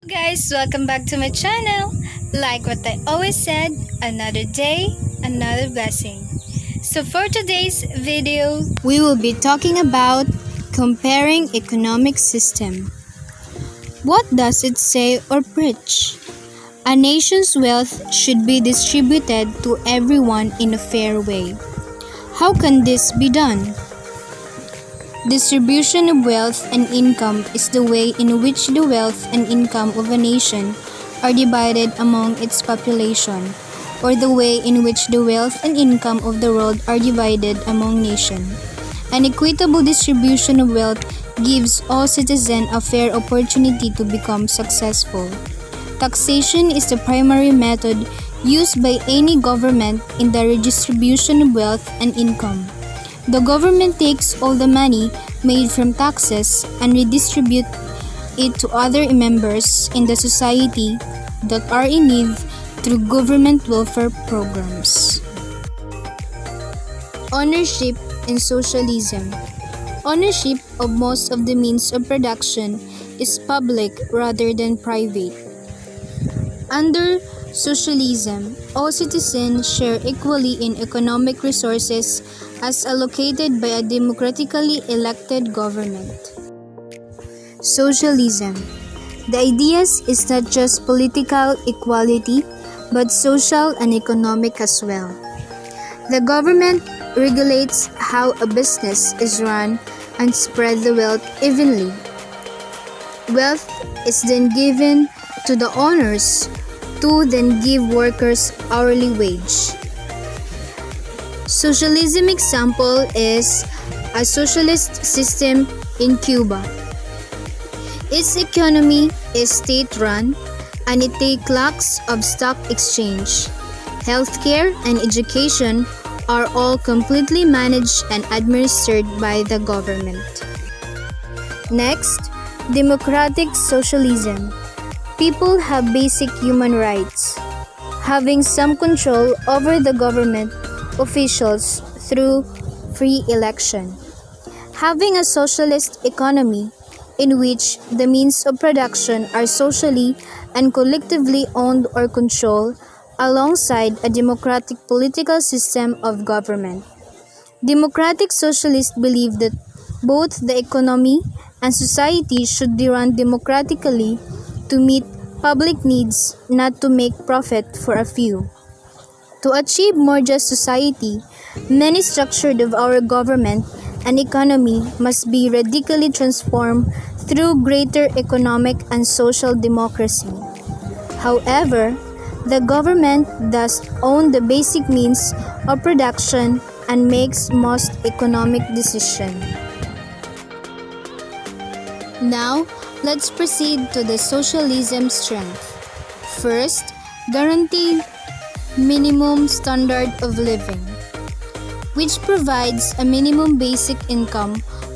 Guys, welcome back to my channel. Like what I always said, another day, another blessing. So for today's video, we will be talking about comparing economic system. What does it say or preach? A nation's wealth should be distributed to everyone in a fair way. How can this be done? Distribution of wealth and income is the way in which the wealth and income of a nation are divided among its population, or the way in which the wealth and income of the world are divided among nations. An equitable distribution of wealth gives all citizens a fair opportunity to become successful. Taxation is the primary method used by any government in the redistribution of wealth and income. The government takes all the money made from taxes and redistribute it to other members in the society that are in need through government welfare programs. Ownership in socialism. Ownership of most of the means of production is public rather than private. Under socialism, all citizens share equally in economic resources as allocated by a democratically elected government. Socialism. The idea is not just political equality, but social and economic as well. The government regulates how a business is run and spread the wealth evenly. Wealth is then given to the owners, to then give workers hourly wage. Socialism example is a socialist system in Cuba. Its economy is state-run and it takes lakhs of stock exchange. Healthcare and education are all completely managed and administered by the government. Next, democratic socialism. People have basic human rights, having some control over the government officials through free election. Having a socialist economy in which the means of production are socially and collectively owned or controlled alongside a democratic political system of government. Democratic socialists believe that both the economy and society should be run democratically to meet public needs, not to make profit for a few. To achieve more just society, many structures of our government and economy must be radically transformed through greater economic and social democracy. However, the government does own the basic means of production and makes most economic decisions. Now, let's proceed to the socialism strength. First, guaranteed minimum standard of living, which provides a minimum basic income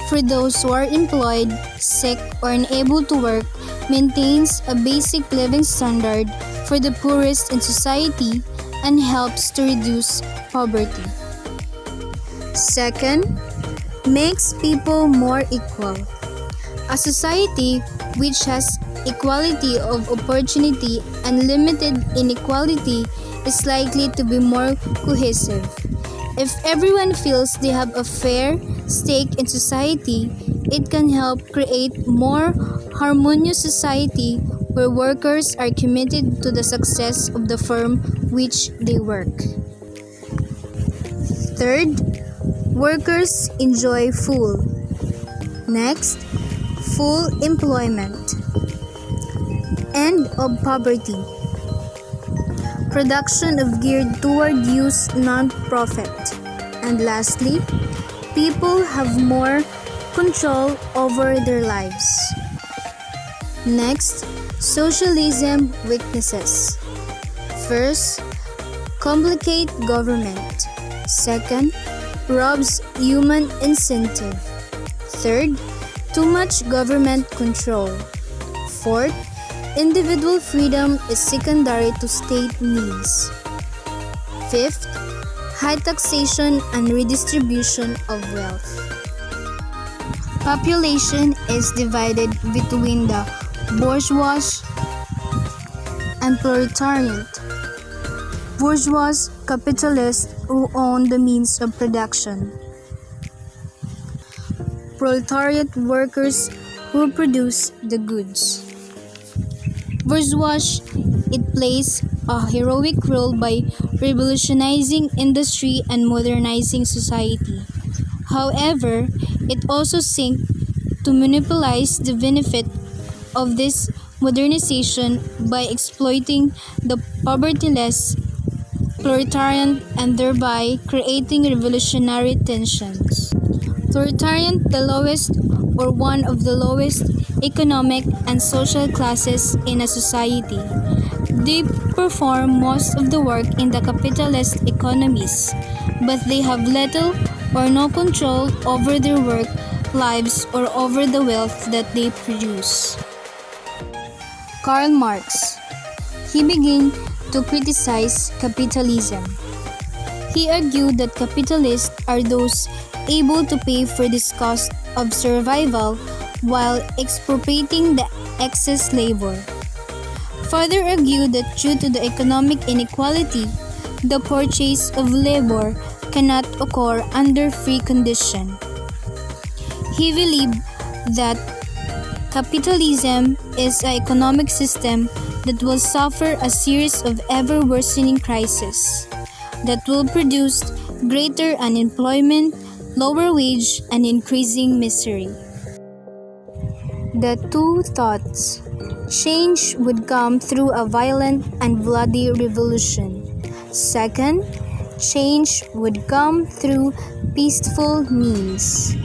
for those who are employed, sick, or unable to work, maintains a basic living standard for the poorest in society, and helps to reduce poverty. Second, makes people more equal. A society which has equality of opportunity and limited inequality is likely to be more cohesive. If everyone feels they have a fair stake in society, it can help create more harmonious society where workers are committed to the success of the firm which they work. Third, workers enjoy full. Next, full employment. End of poverty. Production of geared toward use non-profit. And lastly, people have more control over their lives. Next, socialism weaknesses. First, complicate government. Second, robs human incentive. Third, too much government control. Fourth, individual freedom is secondary to state needs. Fifth, high taxation and redistribution of wealth. Population is divided between the bourgeois and proletariat. Bourgeois capitalists who own the means of production. Proletariat workers who produce the goods. Bourgeois, it plays a heroic role by revolutionizing industry and modernizing society. However, it also seeks to monopolize the benefit of this modernization by exploiting the povertyless proletariat and thereby creating revolutionary tensions. Proletariat, the lowest or one of the lowest economic and social classes in a society. They perform most of the work in the capitalist economies, but they have little or no control over their work lives or over the wealth that they produce. Karl Marx. He began to criticize capitalism. He argued that capitalists are those able to pay for this cost of survival while expropriating the excess labor. Further argued that due to the economic inequality, the purchase of labor cannot occur under free condition. He believed that capitalism is an economic system that will suffer a series of ever-worsening crises that will produce greater unemployment, lower wage, and increasing misery. The two thoughts. Change would come through a violent and bloody revolution. Second, change would come through peaceful means.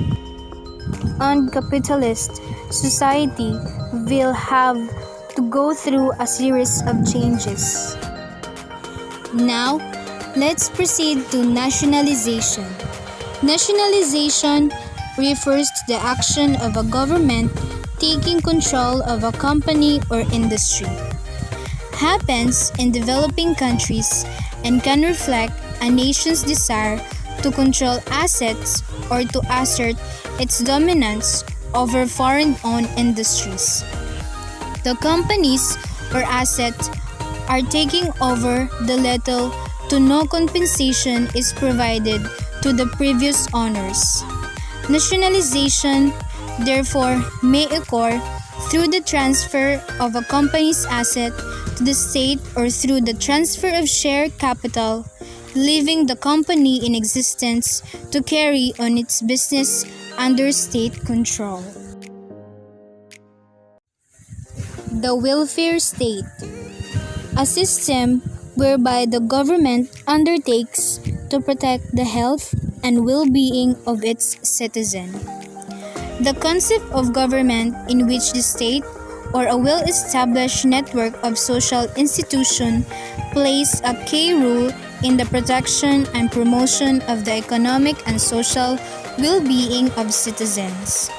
Uncapitalist society will have to go through a series of changes. Now, let's proceed to nationalization. Nationalization refers to the action of a government taking control of a company or industry. Happens in developing countries and can reflect a nation's desire to control assets or to assert its dominance over foreign-owned industries. The companies or assets are taking over the little to no compensation is provided to the previous owners. Nationalization, therefore, may occur through the transfer of a company's asset to the state or through the transfer of share capital, leaving the company in existence to carry on its business under state control. The welfare state, a system whereby the government undertakes to protect the health and well-being of its citizen. The concept of government in which the state or a well-established network of social institutions plays a key role in the protection and promotion of the economic and social well-being of citizens.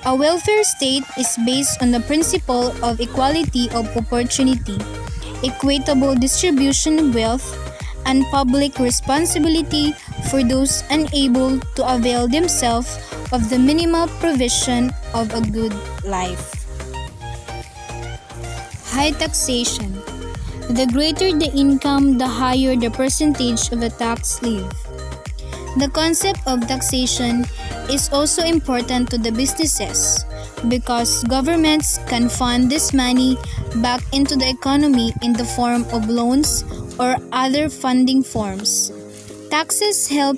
A welfare state is based on the principle of equality of opportunity, equitable distribution of wealth, and public responsibility for those unable to avail themselves of the minimal provision of a good life. High taxation. The greater the income, the higher the percentage of the tax levied. The concept of taxation is also important to the businesses because governments can fund this money back into the economy in the form of loans or other funding forms. Taxes help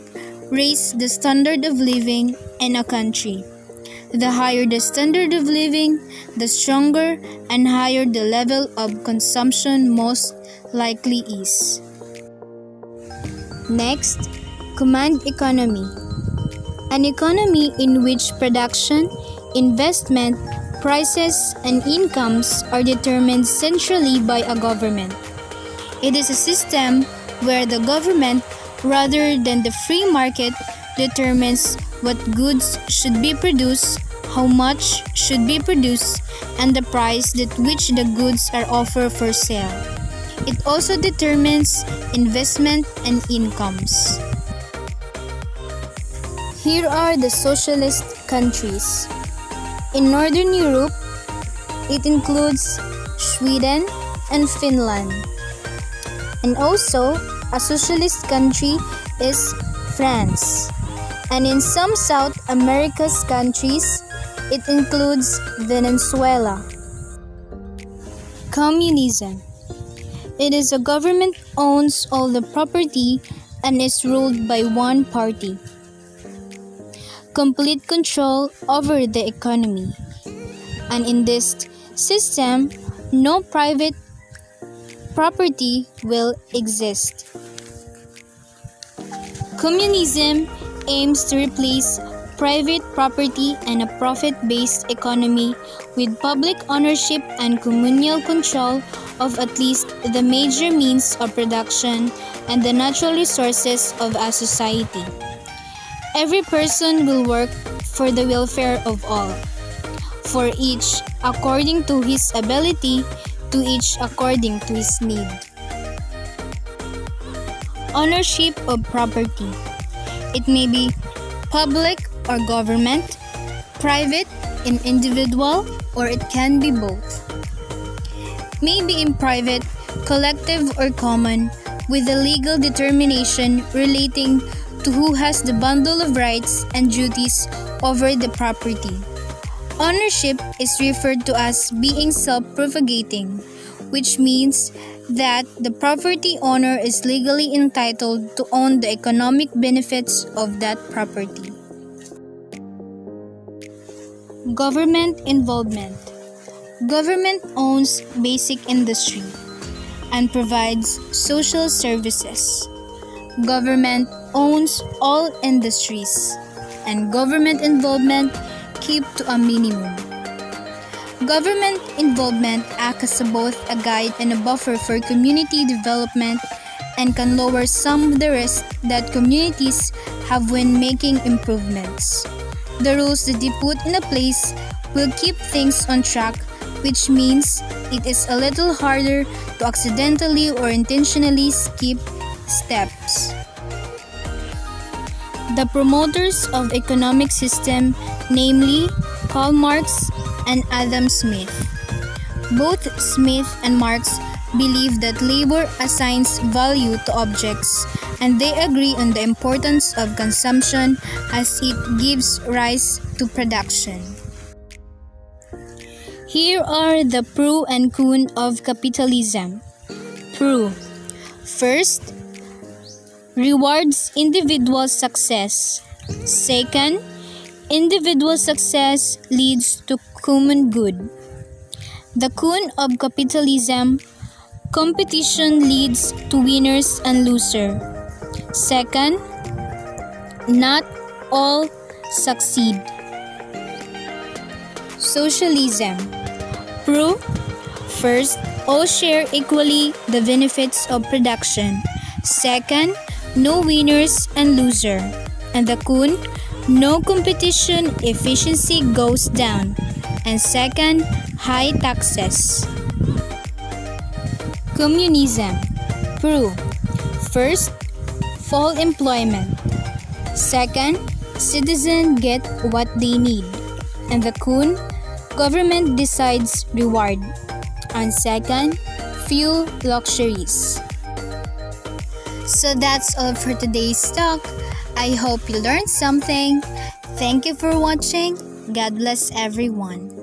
raise the standard of living in a country. The higher the standard of living, the stronger and higher the level of consumption most likely is. Next, command economy. An economy in which production, investment, prices, and incomes are determined centrally by a government. It is a system where the government, rather than the free market, determines what goods should be produced, how much should be produced, and the price at which the goods are offered for sale. It also determines investment and incomes. Here are the socialist countries. In Northern Europe, it includes Sweden, and Finland. And also, a socialist country is France. And in some South America's countries, it includes Venezuela. Communism. It is a government owns all the property and is ruled by one party. Complete control over the economy. And in this system, no private property will exist. Communism aims to replace private property and a profit-based economy with public ownership and communal control of at least the major means of production and the natural resources of a society. Every person will work for the welfare of all, for each according to his ability, to each according to his need. Ownership of property. It may be public or government, private and individual, or it can be both. Maybe in private, collective or common, with a legal determination relating to who has the bundle of rights and duties over the property. Ownership is referred to as being self-propagating, which means that the property owner is legally entitled to own the economic benefits of that property. Government involvement. Government owns basic industry and provides social services. Government owns all industries, and government involvement kept to a minimum. Government involvement acts as both a guide and a buffer for community development and can lower some of the risk that communities have when making improvements. The rules that they put in place will keep things on track, which means it is a little harder to accidentally or intentionally skip steps. The promoters of economic system, namely Karl Marx and Adam Smith. Both Smith and Marx believe that labor assigns value to objects, and they agree on the importance of consumption as it gives rise to production. Here are the pro and con of capitalism. Pro. First, rewards individual success. Second, individual success leads to common good. The con of capitalism, competition leads to winners and losers. Second, not all succeed. Socialism. Pro. First, all share equally the benefits of production. Second, no winners and losers. And the con, no competition, efficiency goes down. And second, high taxes. Communism. Pro. First, full employment. Second, citizens get what they need. And the con, government decides reward. And second, few luxuries. So that's all for today's talk. I hope you learned something. Thank you for watching. God bless everyone.